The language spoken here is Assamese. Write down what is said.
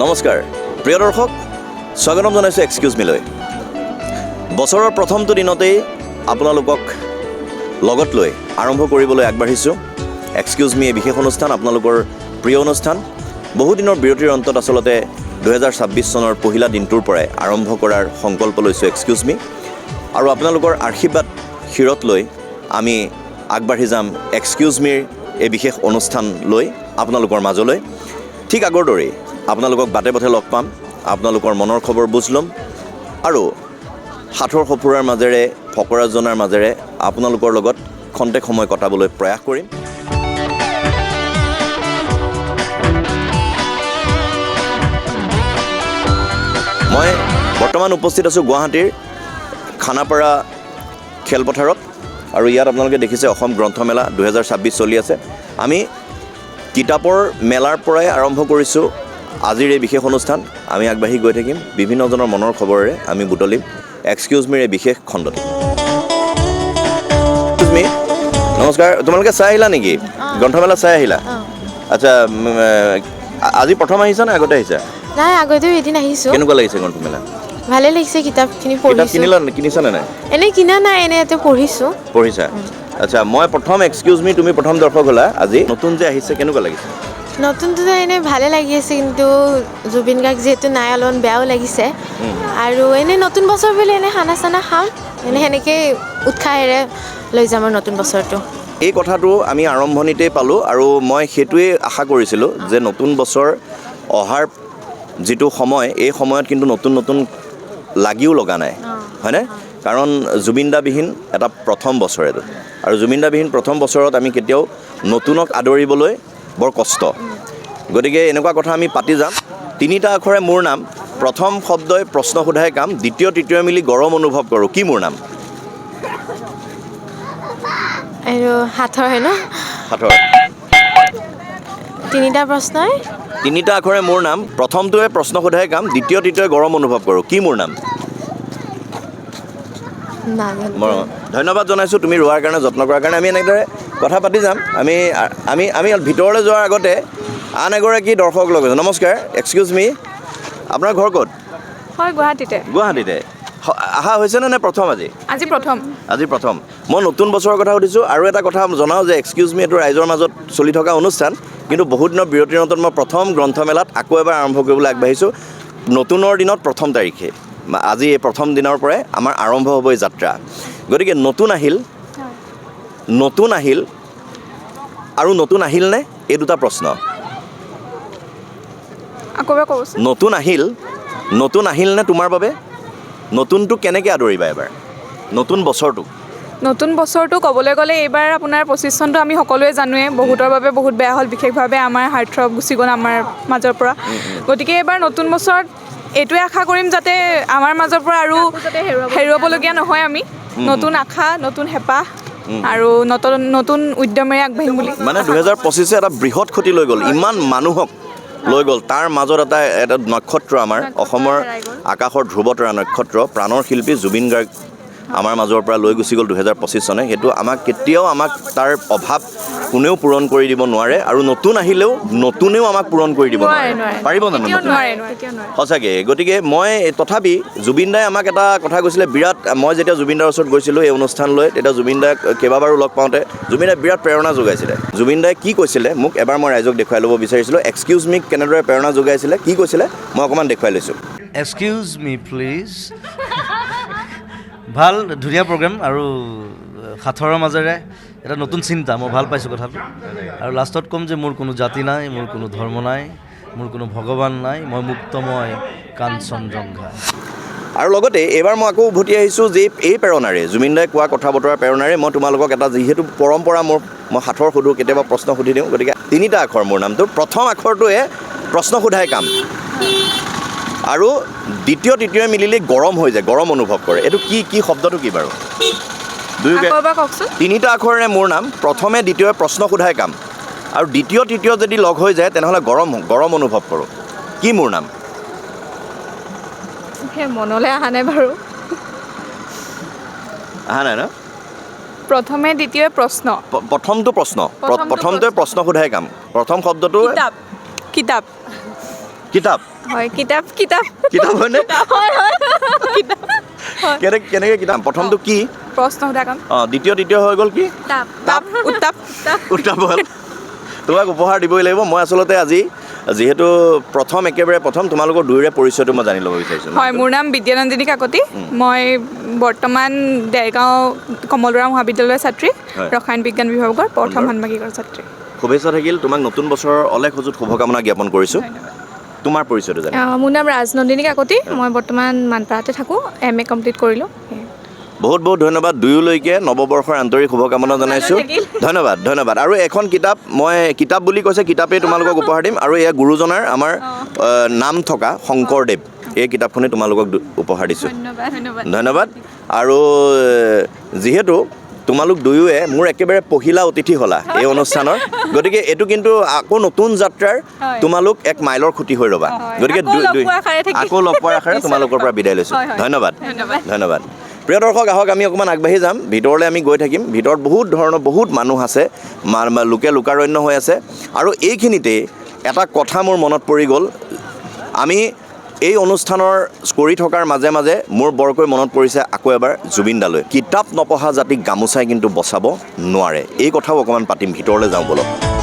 নমস্কাৰ প্ৰিয় দৰ্শক স্বাগতম জনাইছোঁ এক্সকিউজ মিলৈ বছৰৰ প্ৰথমটো দিনতেই আপোনালোকক লগত লৈ আৰম্ভ কৰিবলৈ আগবাঢ়িছোঁ এক্সকিউজ মি এই বিশেষ অনুষ্ঠান আপোনালোকৰ প্ৰিয় অনুষ্ঠান বহুদিনৰ বিৰতিৰ অন্তত আচলতে 2026 চনৰ পহিলা দিনটোৰ পৰাই আৰম্ভ কৰাৰ সংকল্প লৈছোঁ এক্সকিউজ মি আৰু আপোনালোকৰ আশীৰ্বাদ শিৰত লৈ আমি আগবাঢ়ি যাম এক্সকিউজ মিৰ এই বিশেষ অনুষ্ঠান লৈ আপোনালোকৰ মাজলৈ ঠিক আগৰ দৰেই আপোনালোকক বাটে পথে লগ পাম আপোনালোকৰ মনৰ খবৰ বুজ ল'ম আৰু হাতৰ সফুৰাৰ মাজেৰে ফকৰা জনাৰ মাজেৰে আপোনালোকৰ লগত খন্তেক সময় কটাবলৈ প্ৰয়াস কৰিম মই বৰ্তমান উপস্থিত আছোঁ গুৱাহাটীৰ খানাপাৰা খেলপথাৰত আৰু ইয়াত আপোনালোকে দেখিছে অসম গ্ৰন্থমেলা 2026 চলি আছে আমি কিতাপৰ মেলাৰ পৰাই আৰম্ভ কৰিছোঁ আজিৰ এই বিশেষ অনুষ্ঠান আমি আগবাঢ়ি গৈ থাকিম বিভিন্নজনৰ মনৰ খবৰেৰে আমি বুটলিম এক্সকিউজ মিৰ এই বিশেষ খণ্ডত নমস্কাৰ তোমালোকে চাই আহিলা নেকি গ্ৰন্থমেলা চাই আহিলা আচ্ছা আজি প্ৰথম আহিছা নে আগতে আহিছা নাই আগতেও এদিন আহিছোঁ কেনেকুৱা লাগিছে গ্ৰন্থমেলা ভালে লাগিছে কিতাপখিনি পঢ়িছোঁ কিনিছানে নাই এনেই কিনা নাই এনে ইয়াতে পঢ়িছা আচ্ছা মই প্ৰথম এক্সকিউজ মি তুমি প্ৰথম দৰ্শক হ'লা আজি নতুন যে আহিছে কেনেকুৱা লাগিছে নতুনটো এনেই ভালে লাগি আছে কিন্তু জুবিন গাৰ্গ যিহেতু নাই অলপমান বেয়াও লাগিছে আৰু এনেই নতুন বছৰ বুলি এনেই খানা চানা খাম এনেই সেনেকৈ উৎসাহেৰে লৈ যাম আৰু নতুন বছৰটো এই কথাটো আমি আৰম্ভণিতেই পালোঁ আৰু মই সেইটোৱেই আশা কৰিছিলোঁ যে নতুন বছৰ অহাৰ যিটো সময় এই সময়ত কিন্তু নতুন লাগিও লগা নাই হয়নে কাৰণ জুবিনদাবিহীন এটা প্ৰথম বছৰ এইটো আৰু জুবিনদাবিহীন প্ৰথম বছৰত আমি কেতিয়াও নতুনক আদৰিবলৈ বৰ কষ্ট গতিকে এনেকুৱা কথা আমি পাতি যাম তিনিটা আখৰে মোৰ নাম প্ৰথম শব্দই প্ৰশ্ন সোধাই কাম দ্বিতীয় তৃতীয় মিলি গৰম অনুভৱ কৰোঁ কি মোৰ নাম আৰু হাতৰ হয় ন হাতৰ তিনিটা আখৰে মোৰ নাম প্ৰথমটোৱে প্ৰশ্ন সোধাই কাম দ্বিতীয় তৃতীয় গৰম অনুভৱ কৰোঁ কি মোৰ নাম ধন্যবাদ জনাইছোঁ তুমি ৰোৱাৰ কাৰণে যত্ন কৰাৰ কাৰণে আমি এনেদৰে কথা পাতি যাম আমি ভিতৰলৈ যোৱাৰ আগতে আন এগৰাকী দৰ্শক লগ হৈছোঁ নমস্কাৰ এক্সকিউজ মি আপোনাৰ ঘৰ ক'ত হয় গুৱাহাটীতে অহা হৈছেনে নে প্ৰথম আজি প্ৰথম মই নতুন বছৰৰ কথা সুধিছোঁ আৰু এটা কথা জনাওঁ যে এক্সকিউজ মি এইটো ৰাইজৰ মাজত চলি থকা অনুষ্ঠান কিন্তু বহুত দিনৰ বিৰতিৰ অন্তত মই প্ৰথম গ্ৰন্থমেলাত আকৌ এবাৰ আৰম্ভ কৰিবলৈ আগবাঢ়িছোঁ নতুনৰ দিনত প্ৰথম তাৰিখে আজি এই প্ৰথম দিনৰ পৰাই আমাৰ আৰম্ভ হ'ব এই যাত্ৰা গতিকে নতুন আহিল আৰু নতুন আহিলনে এই দুটা প্ৰশ্ন নতুন আহিলনে তোমাৰ বাবে নতুনটো কেনেকৈ আদৰিবা এবাৰ নতুন বছৰটো ক'বলৈ গ'লে এইবাৰ আপোনাৰ 25 চনটো আমি সকলোৱে জানোৱে বহুতৰ বাবে বহুত বেয়া হ'ল বিশেষভাৱে আমাৰ হাৰ্ট গুচি গ'ল আমাৰ মাজৰ পৰা গতিকে এইবাৰ নতুন বছৰত এইটোৱে আশা কৰিম যাতে আমাৰ মাজৰ পৰা আৰু হেৰুৱাবলগীয়া নহয় আমি নতুন আশা নতুন হেঁপাহ আৰু নতুন উদ্যমেৰে আগবাঢ়িম বুলি মানে 2025 এটা বৃহৎ ক্ষতি লৈ গ'ল ইমান মানুহক লৈ গ'ল তাৰ মাজত এটা নক্ষত্ৰ আমাৰ অসমৰ আকাশৰ ধ্ৰুৱতৰা নক্ষত্ৰ প্ৰাণৰ শিল্পী জুবিন গাৰ্গ আমাৰ মাজৰ পৰা লৈ গুচি গ'ল 2025 চনে সেইটো কেতিয়াও আমাক তাৰ অভাৱ কোনেও পূৰণ কৰি দিব নোৱাৰে আৰু নতুন আহিলেও নতুনেও আমাক পূৰণ কৰি দিব নোৱাৰে পাৰিব জানো সঁচাকৈ গতিকে মই তথাপি জুবিনদাই আমাক এটা কথা কৈছিলে বিৰাট মই যেতিয়া জুবিনদাৰ ওচৰত গৈছিলোঁ এই অনুষ্ঠান লৈ তেতিয়া জুবিনদাক কেইবাবাৰো লগ পাওঁতে জুবিনদাই বিৰাট প্ৰেৰণা যোগাইছিলে জুবিনদাই কি কৈছিলে মোক এবাৰ মই ৰাইজক দেখুৱাই ল'ব বিচাৰিছিলোঁ এক্সকিউজ মিক কেনেদৰে প্ৰেৰণা যোগাইছিলে কি কৈছিলে মই অকণমান দেখুৱাই লৈছোঁ এক্সকিউজ মি প্লিজ ভাল ধুনীয়া প্ৰগ্ৰেম আৰু সাঁথৰৰ মাজেৰে এটা নতুন চিন্তা মই ভাল পাইছোঁ কথাটো আৰু লাষ্টত ক'ম যে মোৰ কোনো জাতি নাই মোৰ কোনো ধৰ্ম নাই মোৰ কোনো ভগৱান নাই মই মুক্তময় কাঞ্চনজংঘা আৰু লগতে এইবাৰ মই আকৌ উভতি আহিছোঁ যে এই প্ৰেৰণাৰে জুবিনদাই কোৱা কথা বতৰা প্ৰেৰণাৰে মই তোমালোকক এটা যিহেতু পৰম্পৰা মই হাতৰ সুধোঁ কেতিয়াবা প্ৰশ্ন সুধি দিওঁ গতিকে তিনিটা আখৰ মোৰ নামটো প্ৰথম আখৰটোৱে প্ৰশ্ন সোধাই কাম আৰু দ্বিতীয় তৃতীয় মিলিলে গৰম হৈ যায় গৰম অনুভৱ কৰে এইটো কি শব্দটো কি বাৰু তিনিটা আখৰেৰে মোৰ নাম প্ৰথমে দ্বিতীয় প্ৰশ্ন সোধাই কাম আৰু দ্বিতীয় তৃতীয় যদি লগ হৈ যায় তেনেহ'লে গৰম অনুভৱ কৰোঁ কি মোৰ নাম মনলৈ অহা নাই বাৰু অহা নাই ন প্ৰথমে দ্বিতীয় প্ৰশ্ন প্ৰথমটোৱে প্ৰশ্ন সোধাই কাম প্ৰথম শব্দটো কিতাপ কিতাপ হয় কিতাপ কিতাপ কিতাপ হয়নে হয় হয় কিতাপ কেনেকৈ কিতাপ প্ৰথমটো কি প্ৰশ্ন সোধা কাম দ্বিতীয় হৈ গ'ল কি তাপ তাপ উত্তাপ উত্তাপ হ'ল তোমাক উপহাৰ দিবই লাগিব মই আচলতে আজি যিহেতু একেবাৰে প্ৰথম তোমালোকৰ দুয়োৰে পৰিচয়টো মই জানি ল'ব বিচাৰিছোঁ হয় মোৰ নাম বিদ্যানন্দিনী কাকতি মই বৰ্তমান দেৰগাঁও কমলদৰা মহাবিদ্যালয়ৰ ছাত্ৰী হয়। ৰসায়ন বিজ্ঞান বিভাগৰ প্ৰথম সুন্দৰ। ষাণ্মাসিকৰ ছাত্ৰী শুভেচ্ছা থাকিল তোমাক নতুন বছৰৰ অলেখ অযুত শুভকামনা জ্ঞাপন কৰিছোঁ তোমাৰ পৰিচয়টো জানি মোৰ নাম ৰাজনন্দিনী কাকতি মই বৰ্তমান মানপাৰাতে থাকোঁ MA কমপ্লিট কৰিলোঁ বহুত বহুত ধন্যবাদ দুয়োলৈকে নৱবৰ্ষৰ আন্তৰিক শুভকামনা জনাইছোঁ ধন্যবাদ আৰু এখন কিতাপ মই কিতাপ বুলি কৈছে কিতাপেই তোমালোকক উপহাৰ দিম আৰু এয়া গুৰুজনাৰ আমাৰ নাম থকা শংকৰদেৱ এই কিতাপখনেই তোমালোকক উপহাৰ দিছোঁ ধন্যবাদ আৰু যিহেতু তোমালোক দুয়োৱে মোৰ একেবাৰে পহিলা অতিথি হ'লা এই অনুষ্ঠানৰ গতিকে এইটো কিন্তু আকৌ নতুন যাত্ৰাৰ তোমালোক এক মাইলৰ খুঁটি হৈ ৰ'বা গতিকে আকৌ লগ পোৱাৰ আশাৰে তোমালোকৰ পৰা বিদায় লৈছোঁ ধন্যবাদ প্ৰিয় দৰ্শক আহক আমি অকণমান আগবাঢ়ি যাম ভিতৰলৈ আমি গৈ থাকিম ভিতৰত বহুত মানুহ আছে লোকে লোকাৰণ্য হৈ আছে আৰু এইখিনিতে এটা কথা মোৰ মনত পৰি গ'ল আমি এই অনুষ্ঠানৰ কৰি থকাৰ মাজে মাজে মোৰ বৰকৈ মনত পৰিছে আকৌ এবাৰ জুবিন দালৈ কিতাপ নপঢ়া জাতিক গামোচাই কিন্তু বচাব নোৱাৰে এই কথাও অকণমান পাতিম ভিতৰলৈ যাওঁ বলক